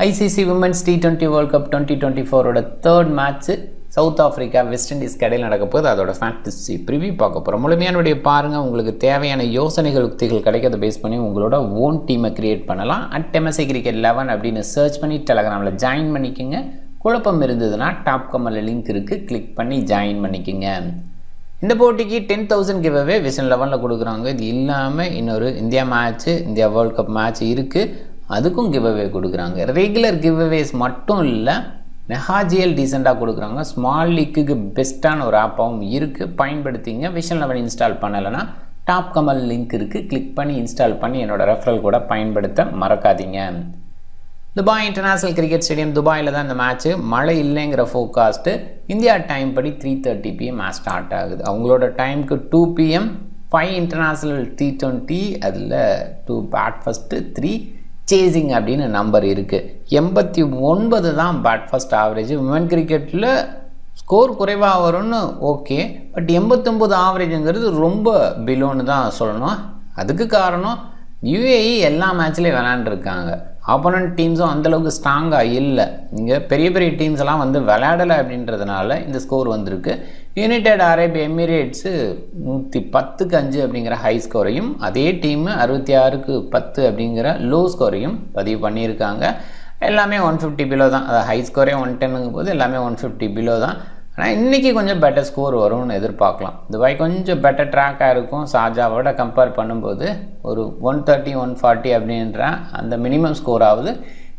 ICC Women's T20 World Cup 2024 ஓட third match south Africa west Indies கடையில் நடக்க போது அதோட ஃபேண்டசி ப்ரிவியூ பார்க்க போகிறோம். முழுமையான வீடியோ பாருங்கள். உங்களுக்கு தேவையான யோசனைகள் உக்திகள் கிடைக்கிறத பேஸ் பண்ணி உங்களோட ஓன் டீமை கிரியேட் பண்ணலாம். MSI Cricket 11 அப்படின்னு சர்ச் பண்ணி டெலகிராமில் ஜாயின் பண்ணிக்கோங்க. குழப்பம் இருந்ததுன்னா டாப் கமெண்ட்ல லிங்க் இருக்குது, கிளிக் பண்ணி ஜாயின் பண்ணிக்கோங்க. இந்த போட்டிக்கு 10,000 கிவ்அவே விசன் 11 கொடுக்குறாங்க. இது இல்லாமல் இன்னொரு இந்தியா வேர்ல்ட் கப் மேட்ச் இருக்குது, அதுக்கும் கிவ்அவே கொடுக்குறாங்க. ரெகுலர் கிவ்அவேஸ் மட்டும் இல்லை, மெஹாஜிஎல் டீசெண்டாக கொடுக்குறாங்க. ஸ்மால் லீக்குக்கு பெஸ்ட்டான ஒரு ஆப்பாகவும் இருக்குது, பயன்படுத்திங்க. விஷன் 11 இன்ஸ்டால் பண்ணலைன்னா டாப் கமெண்ட் லிங்க் இருக்குது, கிளிக் பண்ணி இன்ஸ்டால் பண்ணி என்னோடய ரெஃபரல் கூட பயன்படுத்த மறக்காதீங்க. துபாய் இன்டர்நேஷ்னல் கிரிக்கெட் ஸ்டேடியம் துபாயில் தான் இந்த மேட்ச்சு. மழை இல்லைங்கிற ஃபோர்காஸ்ட்டு. இந்தியா டைம் படி 3:30 PM மேட்ச் ஸ்டார்ட் ஆகுது. அவங்களோட டைமுக்கு 2 PM 5 இன்டர்நேஷ்னல் T20, அதில் 2 பேட் ஃபஸ்ட்டு 3 சேசிங் அப்படின்னு நம்பர் இருக்குது. 89 தான் பேட் ஃபஸ்ட் ஆவரேஜ். விமன் கிரிக்கெட்டில் ஸ்கோர் குறைவாக வரும்னு ஓகே, பட் 89 ஆவரேஜுங்கிறது ரொம்ப பிலோன்னு தான் சொல்லணும். அதுக்கு காரணம் UAE எல்லா மேட்ச்லேயும் விளையாண்டுருக்காங்க. ஆப்போனன்ட் டீம்ஸும் அந்தளவுக்கு ஸ்ட்ராங்காக இல்லை. இங்கே பெரிய பெரிய டீம்ஸ் எல்லாம் வந்து விளையாடலை அப்படின்றதுனால இந்த ஸ்கோர் வந்திருக்கு. யுனைடெட் அரேப் எமிரேட்ஸு 110-5 அப்படிங்கிற ஹை ஸ்கோரையும், அதே டீமு 66-10 அப்படிங்கிற லோ ஸ்கோரையும் பதிவு பண்ணியிருக்காங்க. எல்லாமே 150 பிலோ தான். அது ஹை ஸ்கோரே 110ங்கும் போது எல்லாமே 150 பிலோ தான். ஆனால் இன்றைக்கி கொஞ்சம் பெட்டர் ஸ்கோர் வரும்னு எதிர்பார்க்கலாம். துபாய் கொஞ்சம் பெட்டர் ட்ராக்காக இருக்கும். ஷார்ஜாவோட கம்பேர் பண்ணும்போது ஒரு 130-140 அப்படின்ற அந்த மினிமம் ஸ்கோராவது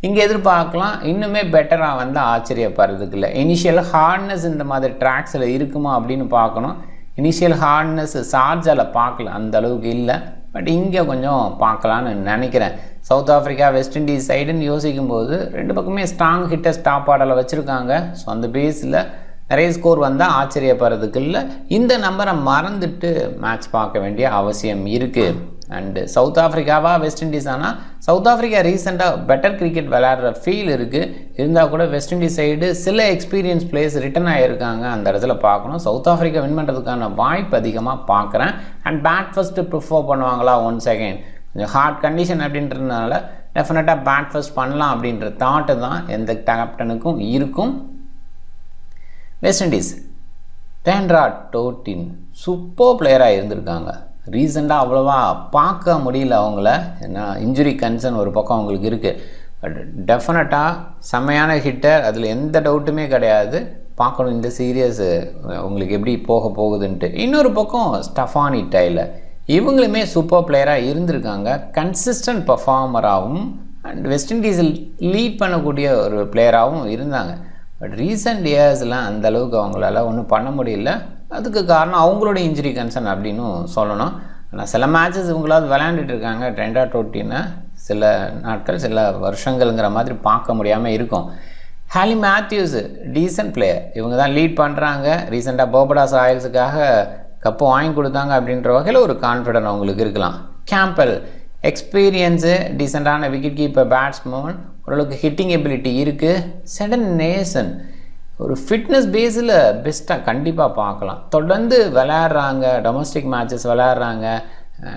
இங்கே எதிர்பார்க்கலாம். இன்னுமே பெட்டராக வந்து ஆச்சரியப்படுறதுக்கு இல்லை. இனிஷியல் ஹார்ட்னஸ் இந்த மாதிரி ட்ராக்ஸில் இருக்குமா அப்படின்னு பார்க்கணும். இனிஷியல் ஹார்ட்னஸ் ஷார்ஜாவில் பார்க்கல, அந்த அளவுக்கு இல்லை, பட் இங்கே கொஞ்சம் பார்க்கலான்னு நினைக்கிறேன். சவுத் ஆஃப்ரிக்கா வெஸ்ட் இண்டீஸ் சைடுன்னு யோசிக்கும்போது ரெண்டு பக்கமே ஸ்ட்ராங் ஹிட்டர்ஸ் டாப் ஆர்டரில் வச்சுருக்காங்க. ஸோ அந்த பேஸில் நிறைய ஸ்கோர் வந்தால் ஆச்சரியப்படுறதுக்கு இல்லை. இந்த நம்பரை மறந்துட்டு மேட்ச் பார்க்க வேண்டிய அவசியம் இருக்குது. அண்டு சவுத் ஆஃப்ரிக்காவா வெஸ்ட் இண்டீஸ் ஆனால் சவுத் ஆஃப்ரிக்கா ரீசெண்டாக பெட்டர் கிரிக்கெட் விளையாடுற ஃபீல் இருக்குது. இருந்தால் கூட வெஸ்ட் இண்டீஸ் சைடு சில எக்ஸ்பீரியன்ஸ் பிளேயர்ஸ் ரிட்டன் ஆகியிருக்காங்க, அந்த இடத்துல பார்க்கணும். சவுத் ஆஃப்ரிக்கா வின் பண்ணுறதுக்கான வாய்ப்பு அதிகமாக பார்க்குறேன். அண்ட் பேட் ஃபஸ்ட்டு ப்ரிஃபர் பண்ணுவாங்களா 1 செகண்ட், கொஞ்சம் ஹார்ட் கண்டிஷன் அப்படின்றதுனால டெஃபினட்டாக பேட் ஃபஸ்ட் பண்ணலாம் அப்படின்ற தாட்டு தான் எந்த கேப்டனுக்கும் இருக்கும். வெஸ்ட் இண்டீஸ் டேண்ட்ரா டோட்டின் சூப்பர் பிளேயராக இருந்திருக்காங்க. ரீசெண்டாக அவ்வளோவா பார்க்க முடியல அவங்கள, ஏன்னா இன்ஜுரி கன்சர்ன் ஒரு பக்கம் அவங்களுக்கு இருக்குது. பட் டெஃபினட்டாக செம்மையான ஹிட்டர், அதில் எந்த டவுட்டுமே கிடையாது. பார்க்கணும் இந்த சீரியஸ் உங்களுக்கு எப்படி போக போகுதுன்ட்டு. இன்னொரு பக்கம் ஸ்டெஃபானி டைலர், இவங்களுமே சூப்பர் பிளேயராக இருந்திருக்காங்க. கன்சிஸ்டன்ட் பர்ஃபார்மராகவும் அண்ட் வெஸ்ட் இண்டீஸில் லீட் பண்ணக்கூடிய ஒரு பிளேயராகவும் இருந்தாங்க. பட் ரீசெண்ட் இயர்ஸ்லாம் அந்தளவுக்கு அவங்களால ஒன்றும் பண்ண முடியல. அதுக்கு காரணம் அவங்களோட இன்ஜுரி கன்சர்ன் அப்படின்னு சொல்லணும். ஆனால் சில மேட்சஸ் இவங்களாவது விளையாண்டுட்டு இருக்காங்க. டேண்ட்ரா டோட்டினை சில நாட்கள் சில வருஷங்கள்ங்கிற மாதிரி பார்க்க முடியாமல் இருக்கும். ஹாலி மேத்யூஸ் டீசன்ட் பிளேயர், இவங்க தான் லீட் பண்ணுறாங்க. ரீசெண்டாக பர்படாஸ் ராயல்ஸுக்காக கப்பு வாங்கி கொடுத்தாங்க அப்படின்ற வகையில் ஒரு கான்ஃபிடென்ட் அவங்களுக்கு இருக்கலாம். கேம்பல் எக்ஸ்பீரியன்ஸு, டீசெண்டான விக்கெட் கீப்பர் பேட்ஸ்மேன், ஓரளவுக்கு ஹிட்டிங் எபிலிட்டி இருக்குது. செடன் நேசன் ஒரு ஃபிட்னஸ் பேஸில் பெஸ்ட்டாக கண்டிப்பாக பார்க்கலாம். தொடர்ந்து விளையாடுறாங்க, டொமஸ்டிக் மேட்சஸ் விளையாடுறாங்க.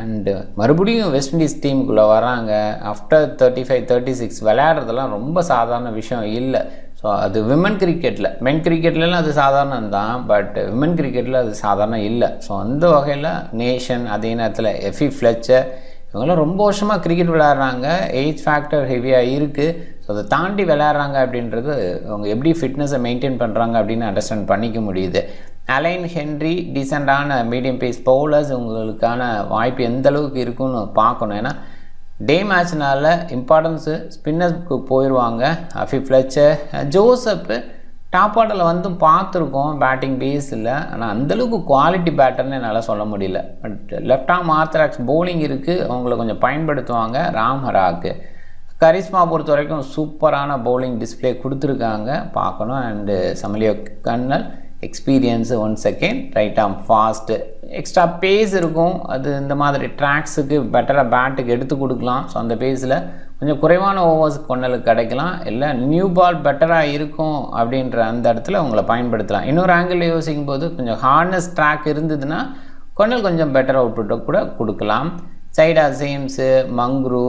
அண்டு மறுபடியும் வெஸ்ட் இண்டீஸ் டீமுக்குள்ளே வராங்க. ஆஃப்டர் 35-36 விளையாடுறதெல்லாம் ரொம்ப சாதாரண விஷயம் இல்லை. ஸோ அது விமன் கிரிக்கெட்டில், மென் கிரிக்கெட்லாம் அது சாதாரணம் தான், பட் விமன் கிரிக்கெட்டில் அது சாதாரணம் இல்லை. ஸோ அந்த வகையில் நேஷன், அதே நேரத்தில் எஃபி ஃப்ளெச்சர், இவங்களாம் ரொம்ப வருஷமாக கிரிக்கெட் விளையாடுறாங்க. ஏஜ் ஃபேக்டர் ஹெவியாக இருக்குது. ஸோ அதை தாண்டி விளையாடுறாங்க அப்படின்றது அவங்க எப்படி ஃபிட்னஸை மெயின்டைன் பண்ணுறாங்க அப்படின்னு அண்டர்ஸ்டாண்ட் பண்ணிக்க முடியுது. அலைன் ஹென்ரி டீசெண்டான மீடியம் பேஸ் பவுலர்ஸ், உங்களுக்கான வாய்ப்பு எந்த அளவுக்கு இருக்குன்னு பார்க்கணும். ஏன்னா டே மேட்ச்னால இம்பார்ட்டன்ஸு ஸ்பின்னர்ஸ்க்கு போயிடுவாங்க. அஃபி ஃப்ளெச்சர், ஜோசப்பு டாப் ஆர்டரில் வந்து பார்த்துருக்கோம் பேட்டிங் பேஸில், ஆனால் அந்தளவுக்கு குவாலிட்டி பேட்டர்னு என்னால் சொல்ல முடியல. But left arm orthodox bowling இருக்குது, அவங்கள கொஞ்சம் பயன்படுத்துவாங்க. ராம்ஹராக்கு கரிஸ்மா பொறுத்த வரைக்கும் சூப்பரான பவுலிங் டிஸ்பிளே கொடுத்துருக்காங்க, பார்க்கணும். அண்டு சமலியோ கன்னல் experience 1 second, right arm fast, extra pace இருக்கும். அது இந்த மாதிரி ட்ராக்ஸுக்கு பெட்டராக பேட்டுக்கு எடுத்து கொடுக்கலாம். ஸோ அந்த பேஸில் கொஞ்சம் குறைவான ஓவர்ஸுக்கு கொன்னலுக்கு கிடைக்கலாம். இல்லை நியூ பால் பெட்டராக இருக்கும் அப்படின்ற அந்த இடத்துல அவங்கள பயன்படுத்தலாம். இன்னொரு ஆங்கிளில் யோசிக்கும் போது கொஞ்சம் ஹார்ட்னஸ் ட்ராக் இருந்ததுன்னா கொன்னல் கொஞ்சம் பெட்டர் அவுட்புட்டை கூட கொடுக்கலாம். சைடா ஜேம்ஸு, மங்க்ரூ,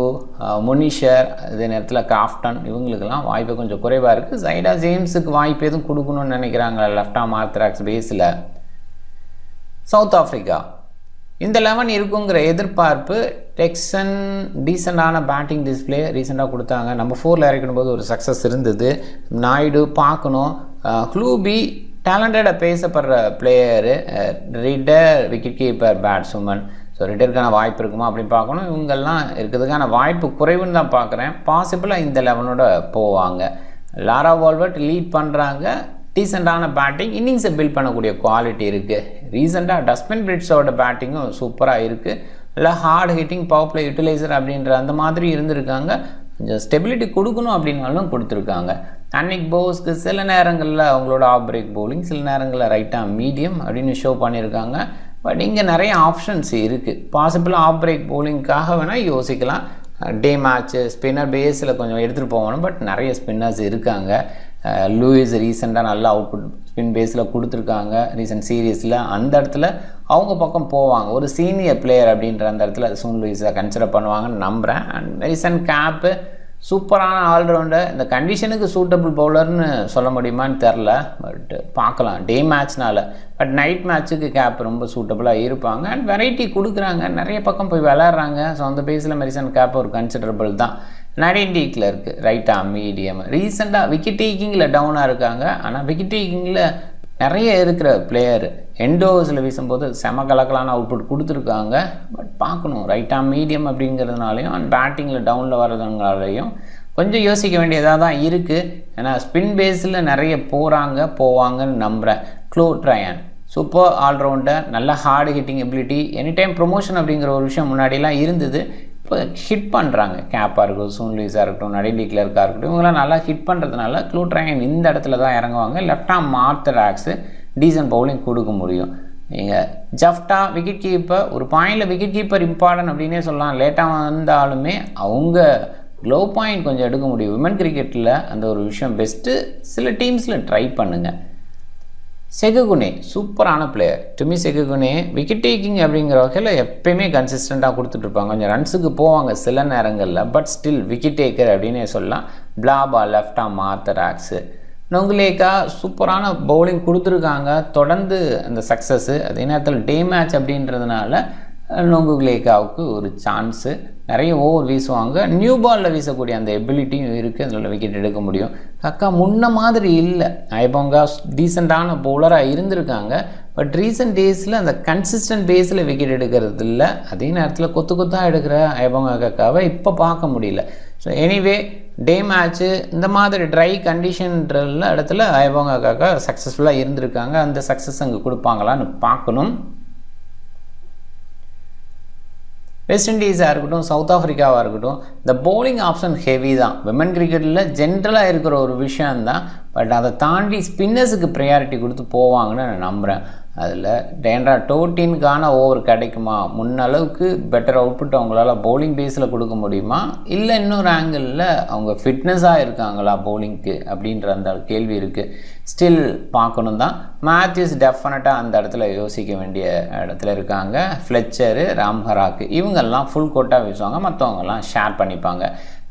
முனிஷர், அதே நேரத்தில் கிராஃப்டன் இவங்களுக்கெல்லாம் வாய்ப்பு கொஞ்சம் குறைவாக இருக்குது. சைடா ஜேம்ஸுக்கு வாய்ப்பு எதுவும் கொடுக்கணும்னு நினைக்கிறாங்க லெஃப்ட் ஆர்ம் ஆர்த்தடாக்ஸ் பேஸில். சவுத் ஆஃப்ரிக்கா இந்த 11 இருக்குங்கிற எதிர்பார்ப்பு. டெக்ஸன் டீசெண்டான பேட்டிங் டிஸ்பிளே ரீசெண்டாக கொடுத்தாங்க. நம்ம 4ல் இறக்கணும் போது ஒரு சக்ஸஸ் இருந்தது. நாயுடு பார்க்கணும். க்ளூபி டேலண்டடாக பேசப்படுற பிளேயரு. ரிடர் விக்கெட் கீப்பர் பேட்ஸ்மேன். ஸோ ரிட்டருக்கான வாய்ப்பு இருக்குமா அப்படின்னு பார்க்கணும். இவங்கெல்லாம் இருக்கிறதுக்கான வாய்ப்பு குறைவுன்னு தான் பார்க்குறேன். பாசிபிளாக இந்த 11ஓட போவாங்க. லாரா வால்வர்ட் லீட் பண்ணுறாங்க. டீசெண்டான பேட்டிங், இன்னிங்ஸை பில்ட் பண்ணக்கூடிய குவாலிட்டி இருக்குது. ரீசெண்டாக டஸ்ட்பின் பிரிட்ஸோட பேட்டிங்கும் சூப்பராக இருக்குது. இல்லை ஹார்ட் ஹிட்டிங் பவர் பிளே யூட்டிலைசர் அப்படின்ற அந்த மாதிரி இருந்திருக்காங்க. கொஞ்சம் ஸ்டெபிலிட்டி கொடுக்கணும் அப்படின்னாலும் கொடுத்துருக்காங்க. அன்னிக் போஸ்க்கு சில நேரங்களில் அவங்களோட ஆஃப் பிரேக் பவுலிங், சில நேரங்களில் ரைட்டாக மீடியம் அப்படின்னு ஷோ பண்ணியிருக்காங்க. பட் இங்கே நிறைய ஆப்ஷன்ஸ் இருக்குது. பாசிபிளாக ஆஃப் பிரேக் பவுலிங்காக வேணால் யோசிக்கலாம். டே மேட்ச்சு ஸ்பின்னர் பேஸில் கொஞ்சம் எடுத்துகிட்டு போகணும். பட் நிறைய ஸ்பின்னர்ஸ் இருக்காங்க. லூயிஸ் ரீசெண்டாக நல்லா அவுட்புட் ஸ்பின் பேஸில் கொடுத்துருக்காங்க ரீசெண்ட் சீரீஸில். அந்த இடத்துல அவங்க பக்கம் போவாங்க. ஒரு சீனியர் பிளேயர் அப்படின்ற அந்த இடத்துல சூன் லூயிஸை கன்சிடர் பண்ணுவாங்கன்னு நம்புகிறேன். அண்ட் மெரிசன் கேப்பு சூப்பரான ஆல்ரவுண்டர். இந்த கண்டிஷனுக்கு சூட்டபிள் பவுலர்னு சொல்ல முடியுமான்னு தெரில. பட் பார்க்கலாம் டே மேட்ச்னால. பட் நைட் மேட்ச்சுக்கு கேப் ரொம்ப சூட்டபுளாக இருப்பாங்க. அண்ட் வெரைட்டி கொடுக்குறாங்க. நிறைய பக்கம் போய் விளையாடுறாங்க. ஸோ அந்த பேஸில் மெரிசன் கேப் ஒரு கன்சிடரபிள் தான். நடின்டிக்கில் இருக்குது ரைட்டாக மீடியம். ரீசெண்டாக விக்கெட் டேக்கிங்கில் டவுனாக இருக்காங்க. ஆனால் விக்கெட் டேக்கிங்கில் நிறைய இருக்கிற பிளேயர் எண்டோவர்ஸில் வீசும்போது செம கலக்கலான அவுட்புட் கொடுத்துருக்காங்க. பட் பார்க்கணும் ரைட்டாக மீடியம் அப்படிங்கிறதுனாலையும் அண்ட் பேட்டிங்கில் டவுனில் வர்றதுனாலையும் கொஞ்சம் யோசிக்க வேண்டியதாக தான் இருக்குது. ஏன்னா ஸ்பின் பேஸில் நிறைய போவாங்கன்னு நம்புகிறேன். க்ளோட் ரயான் சூப்பர் ஆல்ரவுண்டர், நல்ல hard hitting ability. Any time promotion அப்படிங்கிற ஒரு விஷயம் முன்னாடிலாம் இருந்தது. இப்போ ஹிட் பண்ணுறாங்க. கேப்பாக இருக்கட்டும், சூன் லூயிஸாக இருக்கட்டும், நடின் கிளர்க்காக இருக்கட்டும், இவங்களாம் நல்லா ஹிட் பண்ணுறதுனால க்ளூட் ரயான் இந்த இடத்துல தான் இறங்குவாங்க. லெஃப்ட் ஆர்ம் ஆர்த்தடாக்ஸு டீசன்ட் பவுலிங் கொடுக்க முடியும். நீங்கள் ஜஃப்டா விக்கெட் கீப்பர் ஒரு பாயிண்டில் விக்கெட் கீப்பர் இம்பார்ட்டன்ட் அப்படின்னே சொல்லலாம். லேட்டாக வந்தாலுமே அவங்க க்ளோ பாயிண்ட் கொஞ்சம் எடுக்க முடியும். விமன் கிரிக்கெட்டில் அந்த ஒரு விஷயம் பெஸ்ட்டு. சில டீம்ஸில் ட்ரை பண்ணுங்கள். செகுகுனே சூப்பரான பிளேயர். டுமி செகுகுனே விக்கெட் டேக்கிங் அப்படிங்கிற வகையில் எப்பயுமே கன்சிஸ்டண்ட்டாக கொடுத்துட்ருப்பாங்க. கொஞ்சம் ரன்ஸுக்கு போவாங்க சில நேரங்களில். பட் ஸ்டில் விக்கெட் டேக்கர் அப்படின்னே சொல்லலாம். பிளாபா லெஃப்ட் ஆர்ம் ஆர்த்தடாக்ஸு. நொங்குலேக்கா சூப்பரான பவுலிங் கொடுத்துருக்காங்க. தொடர்ந்து அந்த சக்ஸஸ்ஸு. அதே நேரத்தில் டே மேட்ச் அப்படின்றதுனால நொங்குலேக்காவுக்கு ஒரு சான்ஸு. நிறைய ஓவர் வீசுவாங்க. நியூ பாலில் வீசக்கூடிய அந்த எபிலிட்டியும் இருக்குது. அதில் விக்கெட் எடுக்க முடியும். கக்கா முன்ன மாதிரி இல்லை. ஐபோங்கா டீசெண்டான பவுலராக இருந்திருக்காங்க. பட் ரீசெண்ட் டேஸில் அந்த கன்சிஸ்டன்ட் பேஸில் விக்கெட் எடுக்கிறது இல்லை. அதே நேரத்தில் கொத்தாக எடுக்கிற ஐபோங்கா கக்காவை இப்போ பார்க்க முடியல. ஸோ எனிவே டே மேட்ச்சு இந்த மாதிரி ட்ரை கண்டிஷன்ற இடத்துல ஐபோங்கா கக்கா சக்ஸஸ்ஃபுல்லாக இருந்திருக்காங்க. அந்த சக்ஸஸ் அங்கே கொடுப்பாங்களான்னு பார்க்கணும். வெஸ்ட் இண்டீஸாக இருக்கட்டும், சவுத் ஆஃப்ரிக்காவாக இருக்கட்டும், இந்த பவுலிங் ஆப்ஷன் ஹெவி தான். விமன் கிரிக்கெட்டில் ஜென்ரலாக இருக்கிற ஒரு விஷயந்தான். பட் அதை தாண்டி ஸ்பின்னர்ஸுக்கு ப்ரையாரிட்டி கொடுத்து போவாங்கன்னு நான் நம்புகிறேன். அதில் டேண்ட்ரா டோட்டினுக்கான ஓவர் கிடைக்குமா, முன்னளவுக்கு பெட்டர் அவுட்புட் அவங்களால பவுலிங் பேஸில் கொடுக்க முடியுமா, இல்லை இன்னொரு ஆங்கிளில் அவங்க ஃபிட்னஸாக இருக்காங்களா பவுலிங்க்கு அப்படின்ற அந்த கேள்வி இருக்குது. ஸ்டில் பார்க்கணும் தான். மேத்யூஸ் டெஃபினட்டாக அந்த இடத்துல யோசிக்க வேண்டிய இடத்துல இருக்காங்க. ஃப்ளெச்சரு, ராம்ஹராக்கு இவங்கெல்லாம் ஃபுல் கோட்டாக வீசுவாங்க. மற்றவங்கெல்லாம் ஷேர் பண்ணிப்பாங்க.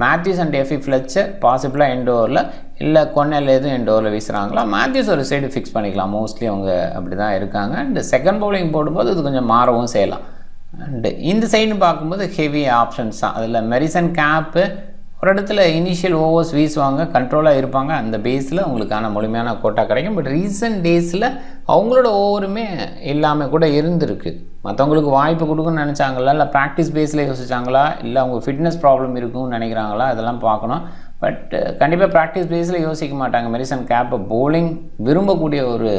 மேத்யூஸ் அண்ட் எஃபி ஃப்ளெச்சர் பாசிபிளாக எண்ட் ஓவரில், இல்லை கொன்னல் எதுவும் எண்ட் ஓவரில் வீசுகிறாங்களா, மேத்யூஸ் ஒரு சைடு ஃபிக்ஸ் பண்ணிக்கலாம். மோஸ்ட்லி அவங்க அப்படி தான் இருக்காங்க. அண்டு செகண்ட் பவுலிங் போடும்போது அது கொஞ்சம் மாறவும் செய்யலாம். அண்டு இந்த சைடுன்னு பார்க்கும்போது ஹெவி ஆப்ஷன்ஸ் தான். அதில் மெரிசன் கேப்பு ஒரு இடத்துல இனிஷியல் ஓவர்ஸ் வீசுவாங்க, கண்ட்ரோலாக இருப்பாங்க. அந்த பேஸில் அவங்களுக்கான முழுமையான கோட்டா கிடைக்கும். பட் ரீசன்ட் டேஸில் அவங்களோட ஓவருமே இல்லாமல் கூட இருந்திருக்கு. மற்றவங்களுக்கு வாய்ப்பு கொடுக்குன்னு நினச்சாங்களா, இல்லை ப்ராக்டிஸ் பேஸில் யோசிச்சாங்களா, இல்லை அவங்க ஃபிட்னஸ் ப்ராப்ளம் இருக்குன்னு நினைக்கிறாங்களா, இதெல்லாம் பார்க்கணும். பட் கண்டிப்பாக ப்ராக்டிஸ் பேஸில் யோசிக்க மாட்டாங்க. மெரிசன் கேப்பை பவுலிங் விரும்பக்கூடிய ஒரு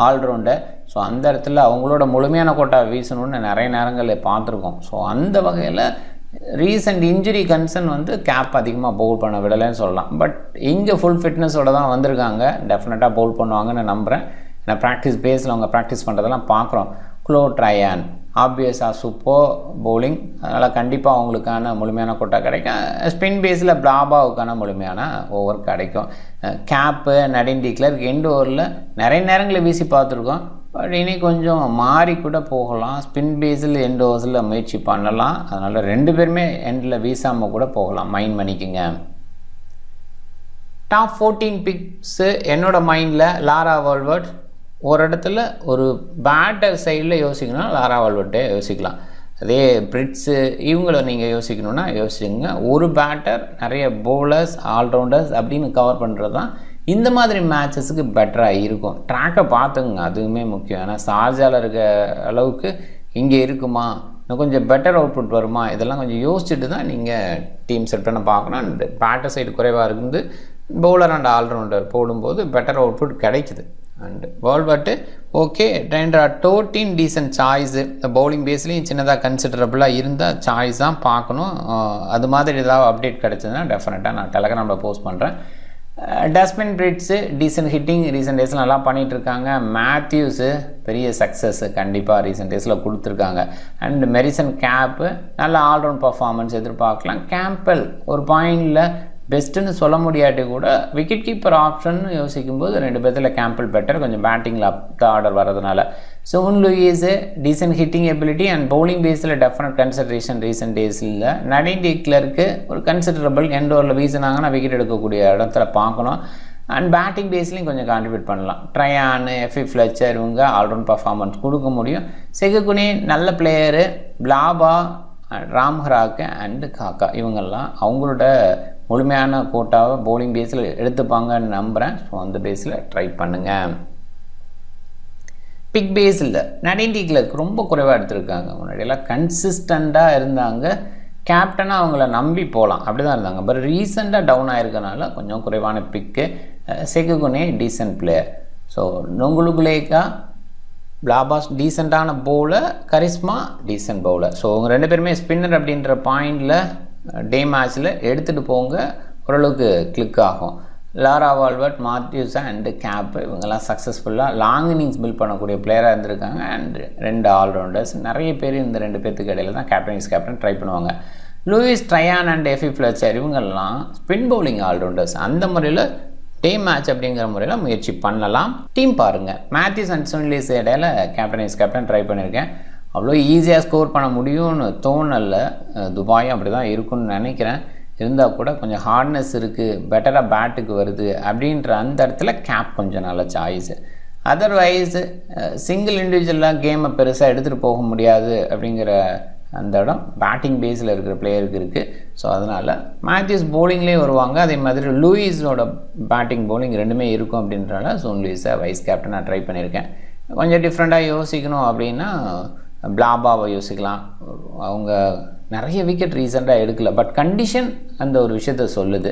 ஆல்ரவுண்டர். ஸோ அந்த இடத்துல அவங்களோட முழுமையான கோட்டா வீசணும்னு நிறைய நேரங்களில் பார்த்துருக்கோம். ஸோ அந்த வகையில் ரீசெண்ட் இன்ஜுரி கன்சர்ன் வந்து கேப் அதிகமாக பவுல் பண்ண விடலைன்னு சொல்லலாம். பட் இங்கே ஃபுல் ஃபிட்னஸோடு தான் வந்திருக்காங்க. டெஃபினட்டாக பவுல் பண்ணுவாங்கன்னு நம்புகிறேன். ஏன்னா ப்ராக்டிஸ் பேஸில் அவங்க ப்ராக்டிஸ் பண்ணுறதெல்லாம் பார்க்குறோம். க்ளோட் ரயான் ஆப்வியஸாக சூப்பர் பவுலிங், அதனால் கண்டிப்பாக அவங்களுக்கான முழுமையான கோட்டா கிடைக்கும். ஸ்பின் பேஸில் பிளாபாவுக்கான முழுமையான ஓவர் கிடைக்கும். கேப்பு, நடின் டி கிளர்க் எண்ட் ஓவரில் நிறைய நேரங்களில் வீசி பார்த்துருக்கோம். பட் இனி கொஞ்சம் மாறி கூட போகலாம். ஸ்பின் பேஸில் எண்ட் ஓவர்ஸில் முயற்சி பண்ணலாம். அதனால் 2 பேருமே எண்டில் வீசாமல் கூட போகலாம். மைண்ட் பண்ணிக்கோங்க. டாப் 14 பிக்ஸு என்னோடய மைண்டில் லாரா வால்வர்ட். ஒரு இடத்துல ஒரு பேட்டர் சைடில் யோசிக்கணும், லாரா வால்வர்ட்டே யோசிக்கலாம். அதே பிரிட்ஸு இவங்கள நீங்கள் யோசிக்கணுன்னா யோசிச்சுங்க. ஒரு பேட்டர் நிறைய பவுலர்ஸ் ஆல்ரவுண்டர்ஸ் அப்படின்னு கவர் பண்ணுறது தான் இந்த மாதிரி மேட்சஸுக்கு பெட்டராக இருக்கும். ட்ராக்கை பார்த்துங்க, அதுவுமே முக்கியம். ஏன்னா சார்ஜாவில் இருக்க அளவுக்கு இங்கே இருக்குமா, இன்னும் கொஞ்சம் பெட்டர் அவுட்புட் வருமா, இதெல்லாம் கொஞ்சம் யோசிச்சுட்டு தான் நீங்கள் டீம் செட் பண்ண பார்க்கணும். அண்ட் பேட்டர் சைடு குறைவாக இருக்குது, பவுலர் அண்ட் ஆல்ரவுண்டர் போடும்போது பெட்டர் அவுட்புட் கிடைக்குது. And Wolvaardt okay. ட்ரெண்டரா 14 டீசன்ட் சாய்ஸு. பவுலிங் பேஸ்லேயும் சின்னதாக கன்சிடரபுளாக இருந்தால் சாய்ஸ் தான் பார்க்கணும். அது மாதிரி ஏதாவது அப்டேட் கிடச்சதுன்னா டெஃபினட்டாக நான் டெலகிராமில் போஸ்ட் பண்ணுறேன். டஸ்ட்பின் பிரிட்ஸு டீசன்ட் ஹிட்டிங் ரீசெண்ட் டேஸில் நல்லா பண்ணிகிட்ருக்காங்க. மேத்யூஸு பெரிய சக்ஸஸ் கண்டிப்பாக ரீசெண்ட் டேஸில் கொடுத்துருக்காங்க. அண்ட் மெரிசன் கேப்பு நல்ல ஆல்ரவுண்ட் பர்ஃபார்மன்ஸ் எதிர்பார்க்கலாம். கேம்பல் ஒரு பாயிண்டில் பெஸ்ட்டுன்னு சொல்ல முடியாட்டி கூட விக்கெட் கீப்பர் ஆப்ஷன் யோசிக்கும்போது 2 பேர்த்தில் கேம்பல் பெட்டர், கொஞ்சம் பேட்டிங்கில் அப் த ஆர்டர் வரதுனால. சோன் Lewis decent hitting ability and bowling பேஸில் டெஃபினட் கன்சிடரேஷன் ரீசெண்ட் டேஸில். நடேன் டி கிளர்க்கு ஒரு கன்சிடரபிள் எண்ட் ஓவரில் வீசினாங்கன்னா விக்கெட் எடுக்கக்கூடிய இடத்துல பார்க்கணும். அண்ட் பேட்டிங் பேஸ்லையும் கொஞ்சம் கான்ட்ரிபியூட் பண்ணலாம். ட்ரையானு எஃபி ஃப்ளெச்சர் இவங்க ஆல்ரவுண்ட் பர்ஃபார்மன்ஸ் கொடுக்க முடியும். செகுகுனி நல்ல பிளேயரு. பிளாபா, ராம்ஹராக்கு அண்டு காக்கா இவங்கெல்லாம் அவங்களோட முழுமையான கோட்டாவை பவுலிங் பேஸில் எடுத்துப்பாங்கன்னு நம்புகிறேன். ஸோ அந்த பேஸில் ட்ரை பண்ணுங்கள். பிக் பேஸில் நடேன் டி கிளர்க் ரொம்ப குறைவாக எடுத்திருக்காங்க. முன்னாடியெல்லாம் கன்சிஸ்டண்ட்டாக இருந்தாங்க, கேப்டனாக அவங்கள நம்பி போகலாம், அப்படி தான் இருந்தாங்க. பட் ரீசெண்டாக டவுன் ஆகிருக்கனால கொஞ்சம் குறைவான பிக்கு. செகுகுனே டீசன்ட் பிளேயர். ஸோ நொங்குலுகுலேக்கா பிளாபாஸ் டீசெண்டான bowler, charisma decent bowler. So அவங்க 2 பேருமே ஸ்பின்னர் அப்படின்ற பாயிண்டில் டே மேட்ச்சில் எடுத்துகிட்டு போங்க, ஓரளவுக்கு கிளிக் ஆகும். லாரா வால்வர்ட், மாத்யூஸ் அண்டு கேப்பு இவங்கெல்லாம் சக்ஸஸ்ஃபுல்லாக லாங் இன்னிங்ஸ் பில்ட் பண்ணக்கூடிய பிளேயராக இருந்திருக்காங்க. And 2 all-rounders. நிறைய பேர் இந்த 2 பேர்த்துக்கு இடையில தான் கேப்டன் ட்ரை பண்ணுவாங்க. லூயிஸ், ட்ரையான் அண்ட் எஃபி ஃப்ளெச்சர் இவங்கெல்லாம் ஸ்பின் பவுலிங் ஆல்ரவுண்டர்ஸ். அந்த முறையில் டே மேட்ச் அப்படிங்கிற முறையில் முயற்சி பண்ணலாம். டீம் பாருங்கள். மேத்யூஸ் அண்ட் சுனிலிஸ் இடையில கேப்டன் ட்ரை பண்ணியிருக்கேன். அவ்வளோ ஈஸியாக ஸ்கோர் பண்ண முடியும்னு தோணல. துபாயும் அப்படி தான் இருக்குன்னு நினைக்கிறேன். இருந்தால் கூட கொஞ்சம் ஹார்ட்னஸ் இருக்குது, பெட்டராக பேட்டுக்கு வருது அப்படின்ற அந்த இடத்துல கேப் கொஞ்சம் நல்ல சாய்ஸு. அதர்வைஸ் சிங்கிள் இண்டிவிஜுவலாக கேமை பெருசாக எடுத்துகிட்டு போக முடியாது அப்படிங்கிற அந்த இடம் பேட்டிங் பேஸில் இருக்கிற பிளேயருக்கு இருக்குது. ஸோ அதனால் மேத்யூஸ் பவுலிங்லேயே வருவாங்க. அதே மாதிரி லூயிஸோட பேட்டிங் பவுலிங் 2மே இருக்கும் அப்படின்றனால சோன் லூயிஸை வைஸ் கேப்டனாக ட்ரை பண்ணியிருக்கேன். கொஞ்சம் டிஃப்ரெண்ட்டாக யோசிக்கணும் அப்படின்னா பிளாபாவை யோசிக்கலாம். அவங்க நிறைய விக்கெட் ரீசெண்டாக எடுக்கல, பட் கண்டிஷன் அந்த ஒரு விஷயத்த சொல்லுது.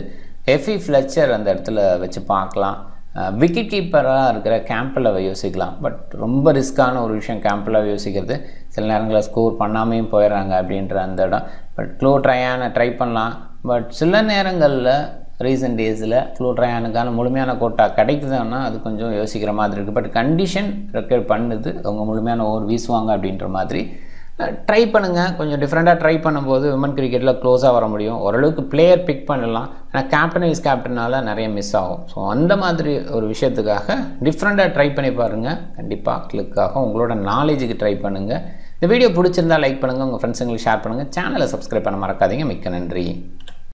எஃபி ஃப்ளெச்சர் அந்த இடத்துல வச்சு பார்க்கலாம். விக்கெட் கீப்பராக இருக்கிற கேம்பெல்லாவை யோசிக்கலாம். பட் ரொம்ப ரிஸ்க்கான ஒரு விஷயம் கேம்பெல்லாவை யோசிக்கிறது. சில நேரங்களில் ஸ்கோர் பண்ணாமையும் போயிடுறாங்க அப்படின்ற அந்த இடம். பட் க்ளோ ட்ரையானை ட்ரை பண்ணலாம். பட் சில நேரங்களில் ரீசெண்ட் டேஸில் க்ளோ ட்ரையானுக்கான முழுமையான கோட்டா கிடைக்குதுன்னா அது கொஞ்சம் யோசிக்கிற மாதிரி இருக்குது. பட் கண்டிஷன் ரெக்கர் பண்ணுது, அவங்க முழுமையான ஓவர் வீசுவாங்க அப்படின்ற மாதிரி ட்ரை பண்ணுங்கள். கொஞ்சம் டிஃப்ரெண்ட்டாக ட்ரை பண்ணும்போது விமன் கிரிக்கெட்டில் க்ளோஸாக வர முடியும். ஓரளவுக்கு பிளேயர் பிக் பண்ணலாம். ஆனால் கேப்டனால் நிறைய மிஸ் ஆகும். ஸோ அந்த மாதிரி ஒரு விஷயத்துக்காக டிஃப்ரெண்ட்டாக ட்ரை பண்ணி பாருங்கள். கண்டிப்பாக கிளிக் ஆகும். உங்களோட நாலேஜுக்கு ட்ரை பண்ணுங்கள். இந்த வீடியோ பிடிச்சிருந்தால் லைக் பண்ணுங்கள், உங்கள் ஃப்ரெண்ட்ஸுங்களுக்கு ஷேர் பண்ணுங்கள். சேனலை சப்ஸ்கிரைப் பண்ண மறக்காதீங்க. மிக்க நன்றி.